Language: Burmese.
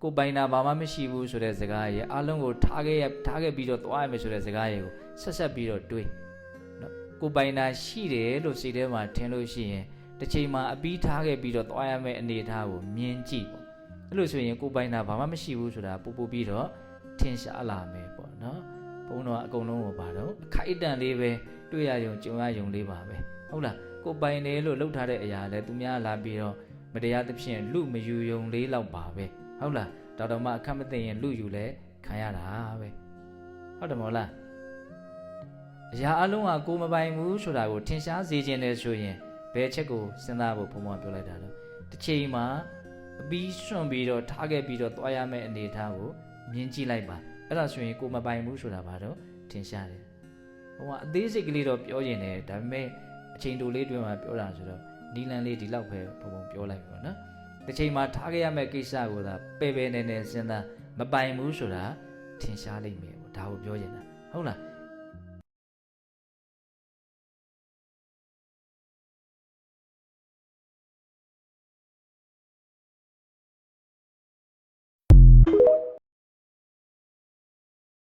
ကိုပိုင်နာဘာမှမရှိဘူးဆိုတဲ့စကားရဲ့အလုံးကိုထားခဲ့ပြီးတော့သွားရမယ်ဆိုတဲ့စကားရဲ့ကိုဆက်ပြီးတော့တွေးနော်ကိုပိုင်နာရှိတယ်လို့စိတ်ထဲမှာထင်လို့ရှိရင်တစ်ချိန်မှာအပြီးထားခဲ့ပြီးတော့သွားရမယ့်အနေအထားကိုမြင်ကြည့်ပေါ့အဲ့လိုဆိုရင်ကိုပိုင်နာဘာမှမရှိဘူးဆိုတာပူပြီးတော့ထင်ရှားလာမယ်ပေါ့နော်ဘုန်းတော်ကအကုန်လုံးကိုပါတော့အခိုက်အတန့်လေးပဲတွေ့ရယုံကြုံရယုံလေးပါပဲဟုတ်လားကိုပိုင်တယ်လို့လှုပ်ထားတဲ့အရာလဲသူများလာပြီးတော့မတရားသဖြင့်လူမယူယုံလေးလောက်ပါပဲဟုတ်လားတော်တော်မှအခက်မသိရင်လူယူလဲခံရတာပဲဟုတ်တယ်မဟုတ်လားအရာအလုံးကကိုမပိုင်ဘူးဆိုတာကိုထင်ရှားစေခြင်းလဲဆိုရင်ဘယ်ချက်ကိုစဉ်းစားဖို့ဘုံဘုံပြောလိုက်တာတော့တစ်ချိန်မှာအပြီးစွန့်ပြီးတော့ထားခဲ့ပြီးတော့သွားရမယ့်အနေအထားကိုမြင်ကြည့်လိုက်ပါအဲ့ဒါဆိုရင်ကိုမပိုင်ဘူးဆိုတာဘာတော့ထင်ရှားတယ်ဘုံကအသေးစိတ်ကလေးတော့ပြောရင်လည်းဒါပေမဲ့အချိန်တိုလေးတွင်မှာပြောတာဆိုတော့နီလန်လေးဒီလောက်ပဲဘုံဘုံပြောလိုက်ပြီပေါ့နော်တစ်ချိန်မှာထားခဲ့ရမယ့်ကိစ္စကိုသာပဲနေစဉ်းစားမပိုင်ဘူးဆိုတာထင်ရှားလိမ့်မယ်ပေါ့ဒါကိုပြောနေတာဟုတ်လား